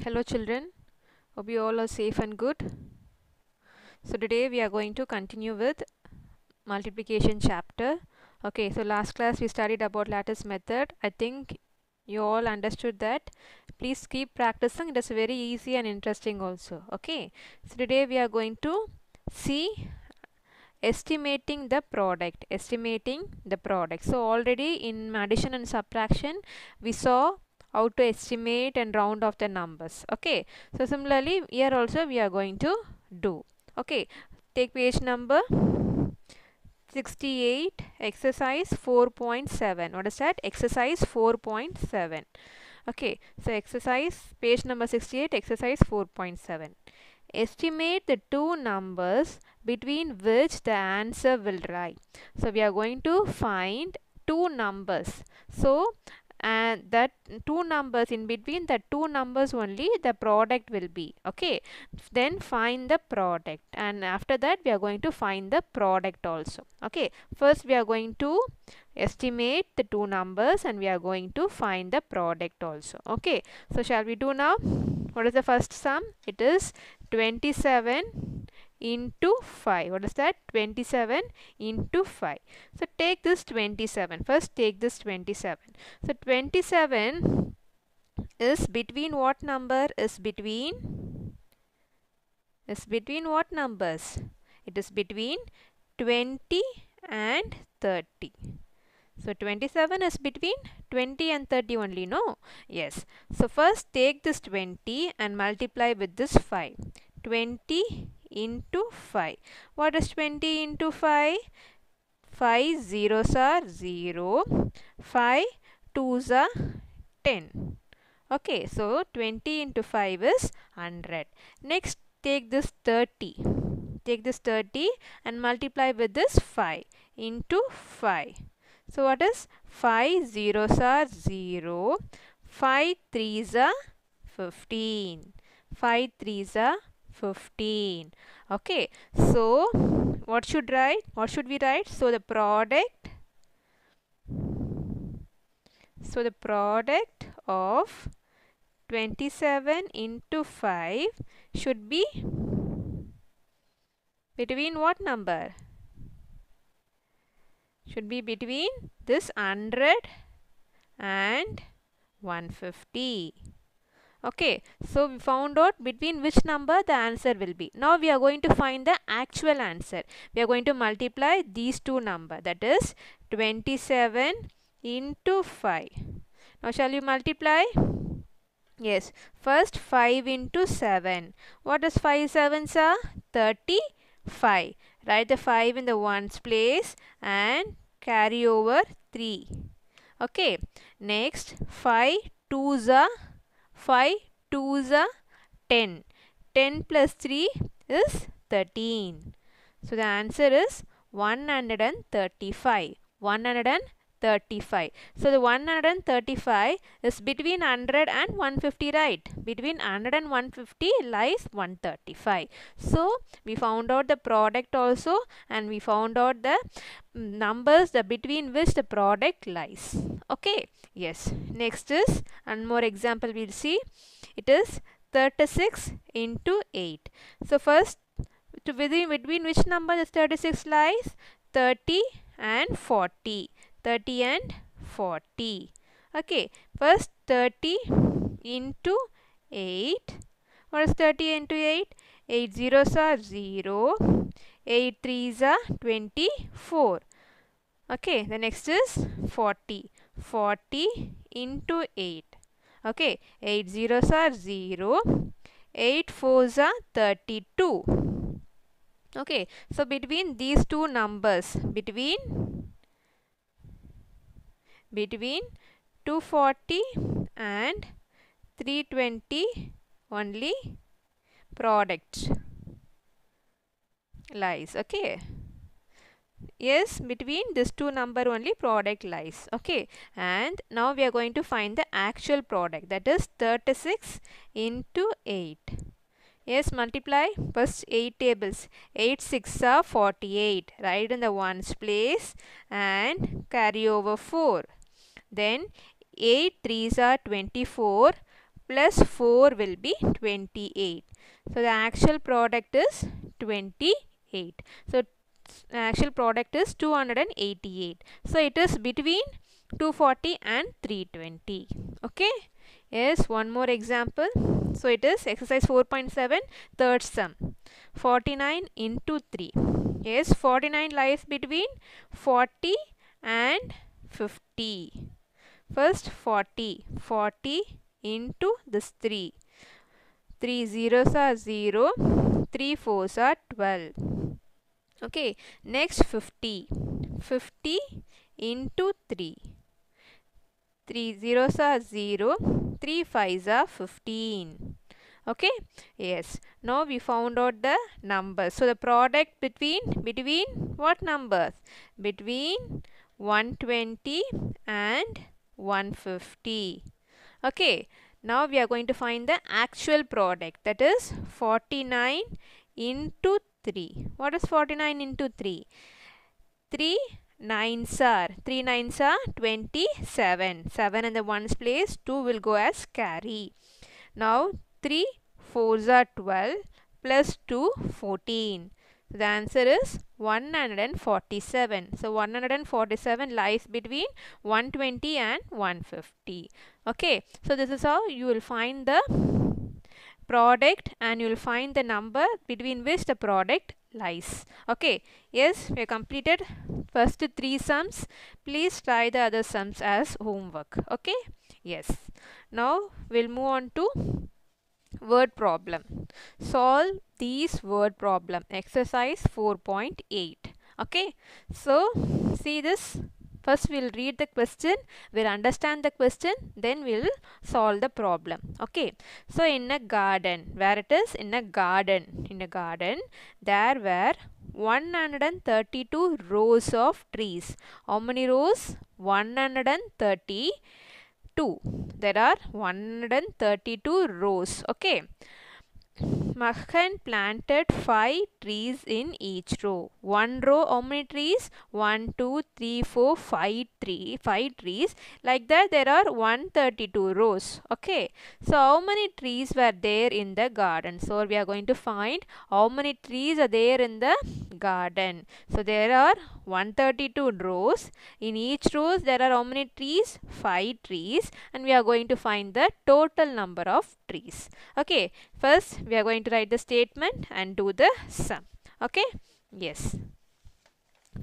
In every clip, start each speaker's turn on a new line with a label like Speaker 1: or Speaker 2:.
Speaker 1: Hello children, hope you all are safe and good. So today we are going to continue with multiplication chapter. Okay, so last class we studied about lattice method. I think you all understood that. Please keep practicing, it is very easy and interesting also. Okay, so today we are going to see estimating the product. So already in addition and subtraction we saw how to estimate and round off the numbers. Okay, so similarly here also we are going to do. Okay, take page number 68, exercise 4.7. What is that? Exercise 4.7. Okay, so exercise page number 68, exercise 4.7. Estimate the two numbers between which the answer will lie. So we are going to find two numbers. So and that two numbers, in between the two numbers only the product will be. Okay, then find the product, and after that we are going to find the product also. Okay, first we are going to estimate the two numbers and we are going to find the product also. Okay, so shall we do now? What is the first sum? It is 27 into 5. What is that? 27 into 5. So take this 27. First take this 27. So 27 is between what number? Is between what numbers? It is between 20 and 30. So 27 is between 20 and 30 only, no? Yes. So first take this 20 and multiply with this 5. 20 into 5. What is 20 into 5? 5 zeros are 0. 5 twos are 10. Okay, so 20 into 5 is 100. Next, take this 30. Take this 30 and multiply with this 5 into 5. So what is 5 zeros are 0. 5 threes are 15. 5 threes are 15. Okay, so what should we write? So the product of 27 into 5 should be between what number? Should be between this 100 and 150. Okay, so we found out between which number the answer will be. Now we are going to find the actual answer. We are going to multiply these two numbers, that is 27 into 5. Now shall you multiply? Yes, first 5 into 7. What is 5 sevens are? 35. Write the 5 in the ones place and carry over 3. Okay, next 5 twos are 10. 10 plus 3 is 13. So the answer is 135. 135. So the 135 is between 100 and 150, right? Between 100 and 150 lies 135. So we found out the product also, and we found out the numbers between which the product lies. Okay, yes. Next is one more example we'll see. It is 36 into 8. So first, between which number this 36 lies? 30 and 40. 30 and 40. Okay, first 30 into 8. What is 30 into 8? 8 zeros are 0. 8 threes are 24. Okay, the next is 40. 40 into 8. Okay, 8 zeros are 0. 8 fours are 32. Okay, so between these two numbers, between 240 and 320 only product lies. Okay, yes, between this two number only product lies. Okay, and now we are going to find the actual product, that is 36 into 8. Yes, multiply first 8 tables. 8 6 are 48. Write in the ones place and carry over 4. Then 8 threes are 24 plus 4 will be 28. So the actual product is 28. So actual product is 288. So it is between 240 and 320. Okay. Yes, one more example. So it is exercise 4.7, third sum. 49 into 3. Yes, 49 lies between 40 and 50. First 40. 40 into this 3. 3 zeros are 0. 3 fours are 12. Okay. Next 50. 50 into 3. 3 zeros are 0. 3 fives are 15. Okay. Yes. Now we found out the numbers. So the product between what numbers? Between 120 and 150. Okay. Now we are going to find the actual product, that is 49 into 3. What is 49 into 3? 3 nines are 27. 7 in the ones place, 2 will go as carry. Now 3 fours are 12 plus 2 14. The answer is 147. So 147 lies between 120 and 150. Okay, so this is how you will find the product and you will find the number between which the product lies. Okay, yes, we have completed first 3 sums. Please try the other sums as homework. Okay, yes. Now we'll move on to word problem. Solve these word problem. Exercise 4.8. Okay, so see this. First we'll read the question, we'll understand the question, then we'll solve the problem. Okay, so in a garden, where it is? In a garden. In a garden, there were 132 rows of trees. How many rows? 132. There are 132 rows. Okay. Mahan planted 5 trees in each row. One row, how many trees? 1, 2, 3, 4, 5 trees. Like that, there are 132 rows. Okay. So, how many trees were there in the garden? So, we are going to find how many trees are there in the garden. So, there are 132 rows. In each row, there are how many trees? 5 trees. And we are going to find the total number of trees. Okay. First, we are going to write the statement and do the sum. Okay. Yes.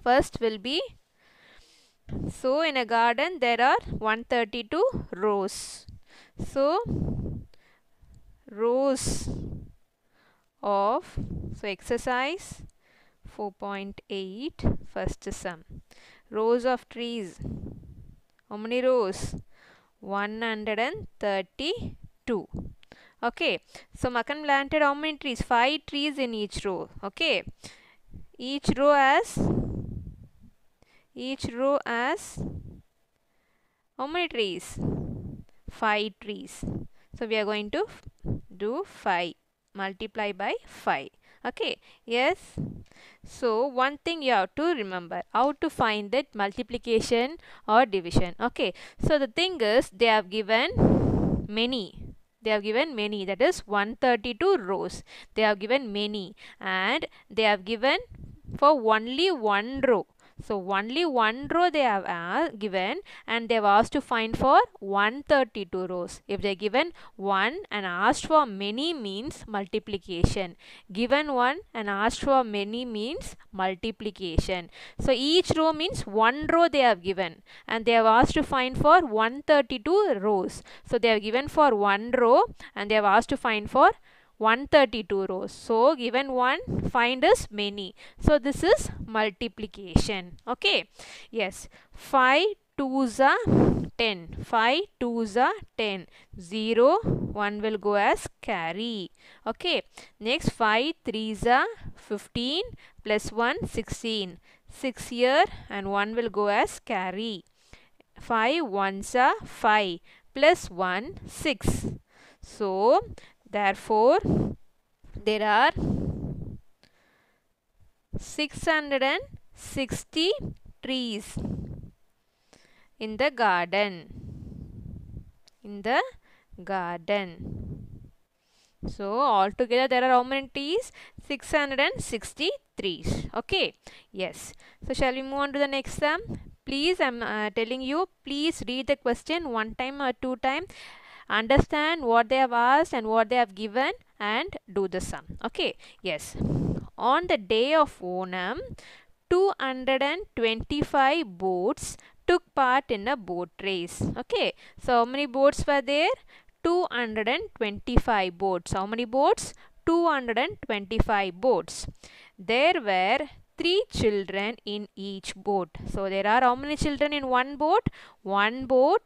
Speaker 1: First will be, so in a garden there are 132 rows. So rows of, so exercise 4.8, first sum. Rows of trees. How many rows? 132. Okay, so Makan planted how many trees? 5 trees in each row. Okay, each row has how many trees? 5 trees. So we are going to do 5, multiply by 5. Okay, yes. So one thing you have to remember, how to find that multiplication or division. Okay, so the thing is, they have given many. They have given many, that is 132 rows. They have given many and they have given for only one row. So only one row they have given and they have asked to find for 132 rows. If they given one and asked for many means multiplication. Given one and asked for many means multiplication. So each row means one row they have given and they have asked to find for 132 rows. So they have given for one row and they have asked to find for 132 rows. So given one, find is many. So this is multiplication. Okay. Yes. 5 2s are 10. 5 2s are 10. 0, 1 will go as carry. Okay. Next 5 3s are 15 plus 1 16. 6 here and 1 will go as carry. 5 1s are 5 plus 1 6. So therefore, there are 660 trees in the garden. In the garden. So altogether there are how many trees? 660 trees. Okay. Yes. So shall we move on to the next sum? Please, I'm telling you, please read the question one time or two times. Understand what they have asked and what they have given and do the sum. Okay. Yes. On the day of Onam, 225 boats took part in a boat race. Okay. So how many boats were there? 225 boats. How many boats? 225 boats. There were 3 children in each boat. So there are how many children in one boat? One boat,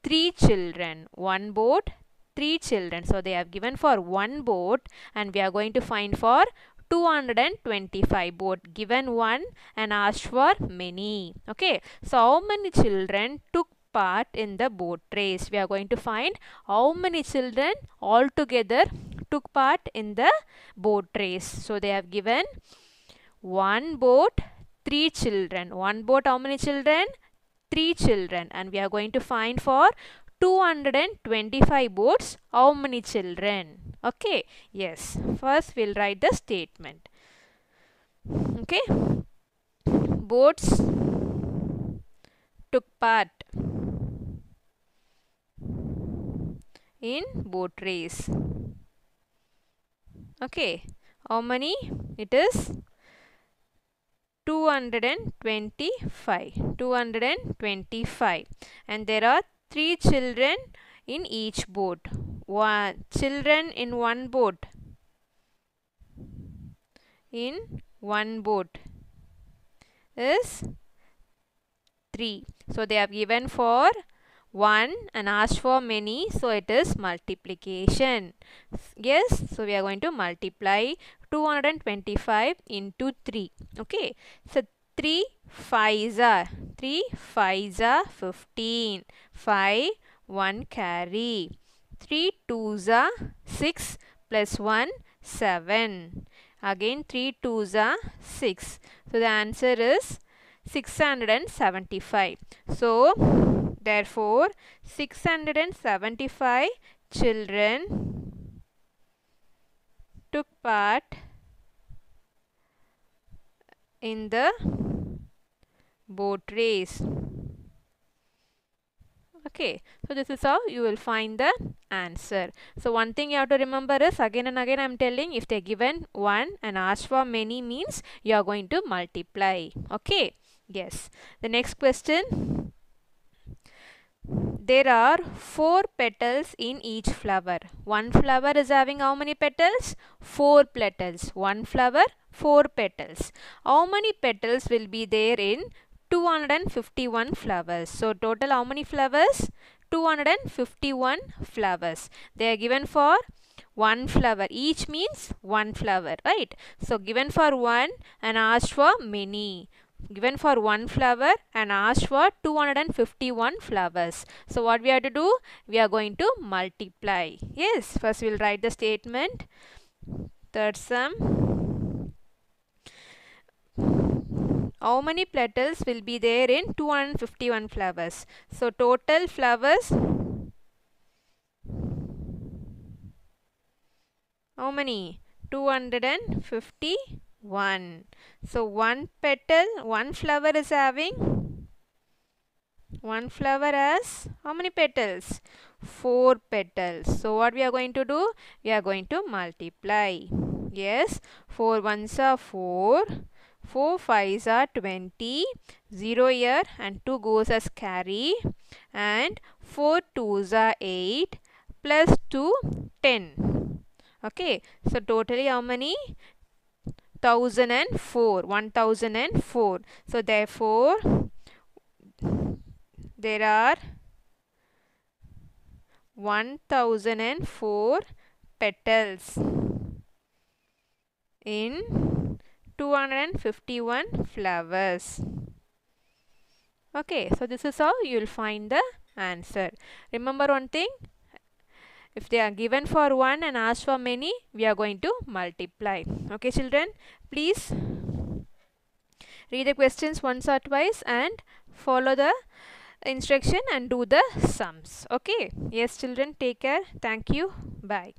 Speaker 1: 3 children. One boat, 3 children. So they have given for one boat and we are going to find for 225 boat. Given one and asked for many. Okay. So how many children took part in the boat race? We are going to find how many children altogether took part in the boat race. So they have given one boat, 3 children. One boat, how many children? 3 children. And we are going to find for 225 boats how many children. Okay. Yes. First we'll write the statement. Okay. Boats took part in boat race. Okay. How many? It is 225. 225. And there are 3 children in each boat. One children in one boat. In one boat is 3. So they have given for 1 and asked for many. So it is multiplication. Yes. So we are going to multiply 225 into 3. Okay. So 3 5s are 15. 5 1 carry. 3 2s are 6 plus 1 7. Again 3 2s are 6. So the answer is 675. So therefore 675 children took part in the boat race. Okay, so this is how you will find the answer. So one thing you have to remember is, again and again I am telling, if they given one and asked for many means you are going to multiply. Okay. Yes. The next question. There are 4 petals in each flower. One flower is having how many petals? 4 petals. One flower, 4 petals. How many petals will be there in 251 flowers? So total how many flowers? 251 flowers. They are given for one flower. Each means one flower, right? So given for one and asked for many. Given for one flower and asked for 251 flowers. So what we have to do? We are going to multiply. Yes, first we will write the statement. Third sum. How many petals will be there in 251 flowers? So total flowers. How many? 251. So one petal, one flower is having, one flower has how many petals? 4 petals. So what we are going to do? We are going to multiply. Yes, 4 ones are 4, 4 5s are 20, 0 here and 2 goes as carry, and 4 2s are 8 plus 2 10. Okay, so totally how many? 1004. 1004. So therefore there are 1004 petals in 251 flowers. Okay, so this is how you will find the answer. Remember one thing, if they are given for one and asked for many, we are going to multiply. Okay children, please read the questions once or twice and follow the instruction and do the sums. Okay. Yes children, take care. Thank you. Bye.